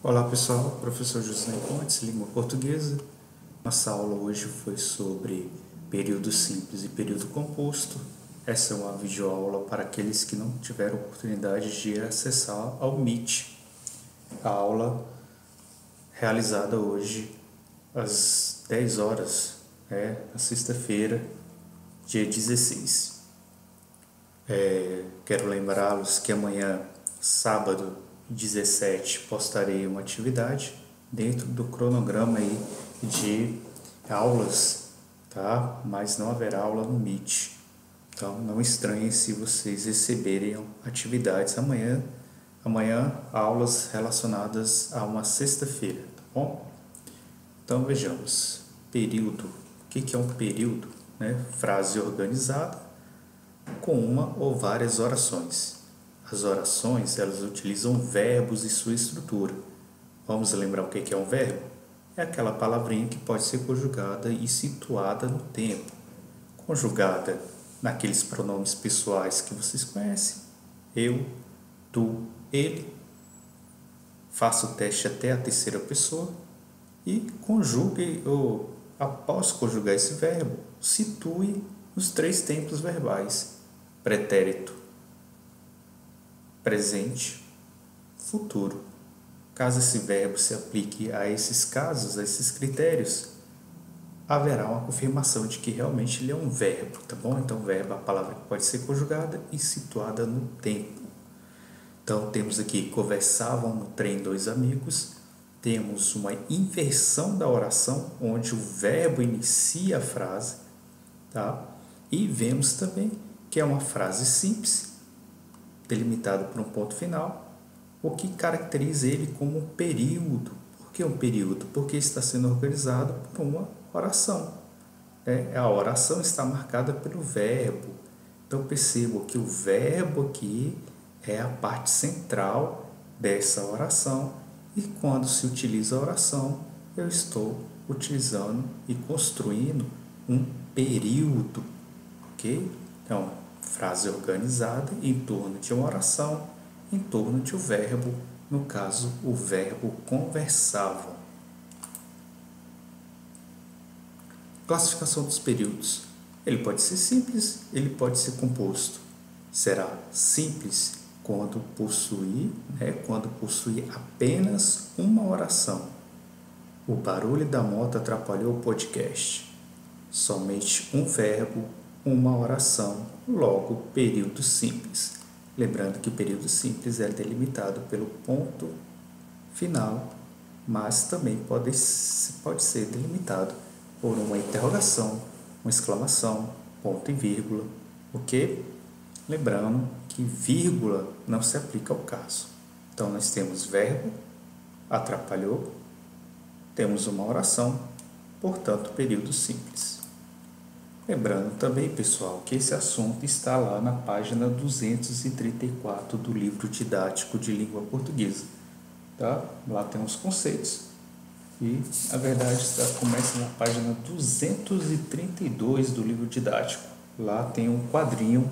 Olá pessoal, professor José Pontes, língua portuguesa. Nossa aula hoje foi sobre período simples e período composto. Essa é uma videoaula para aqueles que não tiveram oportunidade de acessar ao Meet. A aula realizada hoje às 10 horas, na sexta-feira, dia 16. Quero lembrá-los que amanhã, sábado 17, postarei uma atividade dentro do cronograma aí de aulas, tá? Mas não haverá aula no Meet. Então não estranhem se vocês receberem atividades amanhã. Amanhã, aulas relacionadas a uma sexta-feira, tá bom? Então vejamos. Período. O que é um período? Frase organizada com uma ou várias orações. As orações, elas utilizam verbos e sua estrutura. Vamos lembrar o que é um verbo? É aquela palavrinha que pode ser conjugada e situada no tempo. Conjugada naqueles pronomes pessoais que vocês conhecem. Eu, tu, ele. Faça o teste até a terceira pessoa e conjugue, ou após conjugar esse verbo, situe os três tempos verbais: pretérito, presente, futuro. Caso esse verbo se aplique a esses casos, a esses critérios, haverá uma confirmação de que realmente ele é um verbo, tá bom? Então, verbo é a palavra que pode ser conjugada e situada no tempo. Então, temos aqui: conversavam no trem dois amigos. Temos uma inversão da oração, onde o verbo inicia a frase, tá? E vemos também que é uma frase simples, delimitada por um ponto final, o que caracteriza ele como um período. Por que um período? Porque está sendo organizado por uma oração. A oração está marcada pelo verbo. Então, percebo que o verbo aqui é a parte central dessa oração, e quando se utiliza a oração, eu estou utilizando e construindo um período, ok? Então, frase organizada em torno de uma oração, em torno de um verbo, no caso, o verbo conversavam. Classificação dos períodos. Ele pode ser simples, ele pode ser composto. Será simples quando possui apenas uma oração. O barulho da moto atrapalhou o podcast. Somente um verbo, uma oração, logo período simples. Lembrando que o período simples é delimitado pelo ponto final, mas também pode ser delimitado por uma interrogação, uma exclamação, ponto e vírgula, ok? Lembrando que vírgula não se aplica ao caso. Então, nós temos verbo, atrapalhou, temos uma oração, portanto, período simples. Lembrando também, pessoal, que esse assunto está lá na página 234 do livro didático de língua portuguesa. Tá? Lá tem os conceitos. E a verdade começa na página 232 do livro didático. Lá tem um quadrinho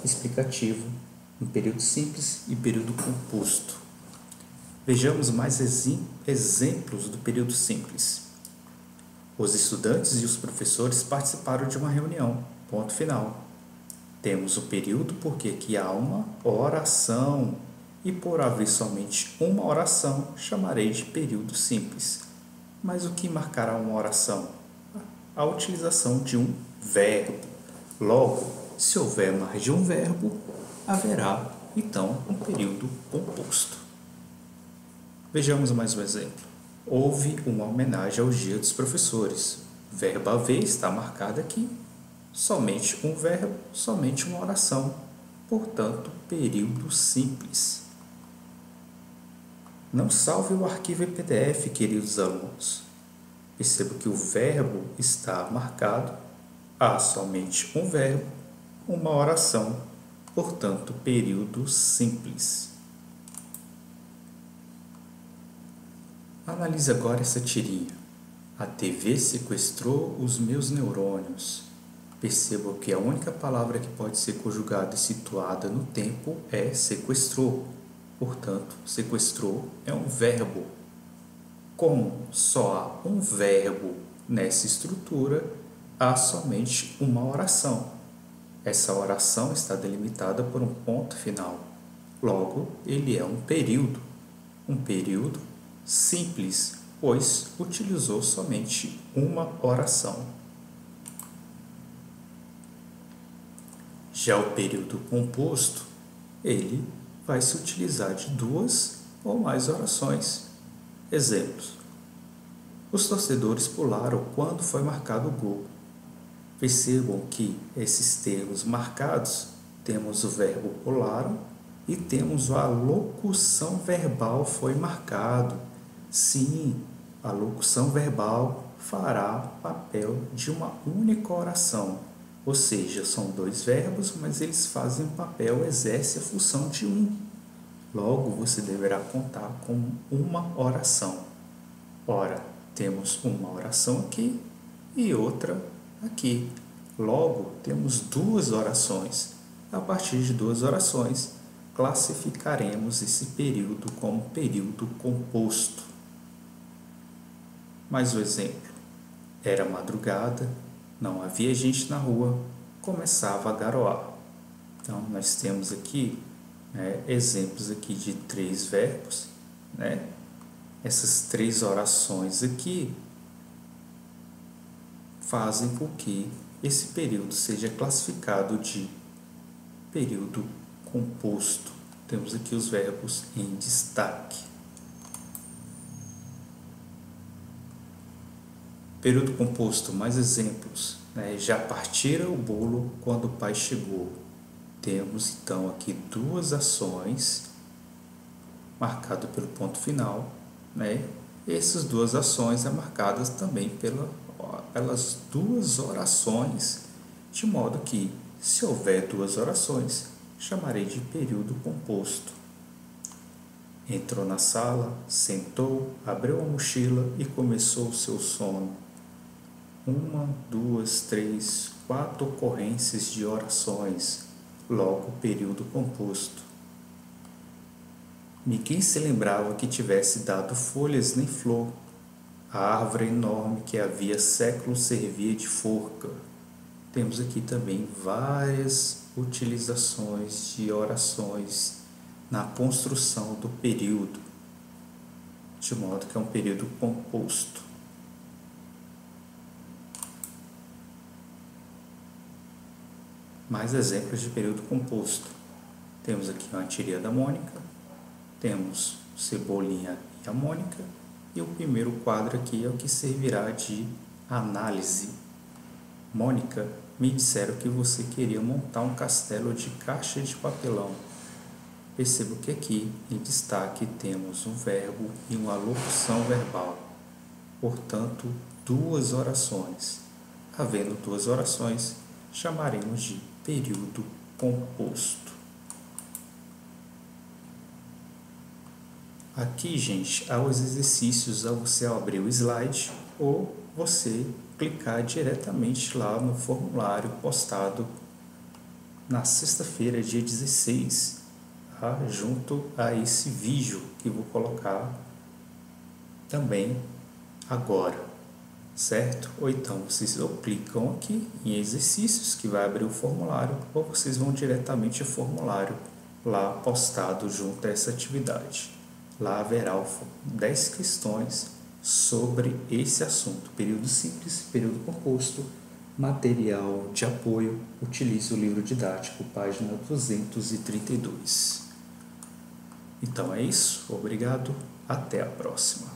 explicativo em período simples e período composto. Vejamos mais exemplos do período simples. Os estudantes e os professores participaram de uma reunião. Ponto final. Temos o período porque aqui há uma oração, e por haver somente uma oração, chamarei de período simples. Mas o que marcará uma oração? A utilização de um verbo. Logo, se houver mais de um verbo, haverá, então, um período composto. Vejamos mais um exemplo. Houve uma homenagem ao Dia dos Professores. Verbo haver está marcado aqui. Somente um verbo, somente uma oração. Portanto, período simples. Não salve o arquivo em PDF, queridos alunos. Percebo que o verbo está marcado. Há somente um verbo, uma oração. Portanto, período simples. Analise agora essa tirinha. A TV sequestrou os meus neurônios. Perceba que a única palavra que pode ser conjugada e situada no tempo é sequestrou. Portanto, sequestrou é um verbo. Como só há um verbo nessa estrutura, há somente uma oração. Essa oração está delimitada por um ponto final. Logo, ele é um período simples, pois utilizou somente uma oração. Já o período composto, ele vai se utilizar de duas ou mais orações. Exemplos: os torcedores pularam quando foi marcado o gol. Percebam que esses termos marcados, temos o verbo pularam e temos a locução verbal foi marcado. Sim, a locução verbal fará papel de uma única oração, ou seja, são dois verbos, mas eles fazem papel, exercem a função de um. Logo, você deverá contar com uma oração. Ora, temos uma oração aqui e outra aqui. Logo, temos duas orações. A partir de duas orações, classificaremos esse período como período composto. Mais um exemplo. Era madrugada, não havia gente na rua, começava a garoar. Então, nós temos aqui exemplos aqui de três verbos. Essas três orações aqui fazem com que esse período seja classificado de período composto. Temos aqui os verbos em destaque. Período composto, mais exemplos. Já partira o bolo quando o pai chegou. Temos então aqui duas ações marcadas pelo ponto final. Essas duas ações são marcadas também pelas duas orações, de modo que, se houver duas orações, chamarei de período composto. Entrou na sala, sentou, abriu a mochila e começou o seu sono. 1, 2, 3, 4 ocorrências de orações, logo período composto. Ninguém se lembrava que tivesse dado folhas nem flor. A árvore enorme que havia séculos servia de forca. Temos aqui também várias utilizações de orações na construção do período, de modo que é um período composto. Mais exemplos de período composto. Temos aqui uma tirinha da Mônica, temos Cebolinha e a Mônica, e o primeiro quadro aqui é o que servirá de análise. Mônica, me disseram que você queria montar um castelo de caixa de papelão. Perceba que aqui em destaque temos um verbo e uma locução verbal, portanto, duas orações. Havendo duas orações, chamaremos de período composto. Aqui, gente, há os exercícios a você abrir o slide ou você clicar diretamente lá no formulário postado na sexta-feira, dia 16, junto a esse vídeo que vou colocar também agora, certo? Ou então vocês clicam aqui em exercícios que vai abrir o formulário, ou vocês vão diretamente ao formulário lá postado junto a essa atividade. Lá haverá 10 questões sobre esse assunto: período simples, período composto, material de apoio. Utilize o livro didático, página 232. Então é isso, obrigado, até a próxima.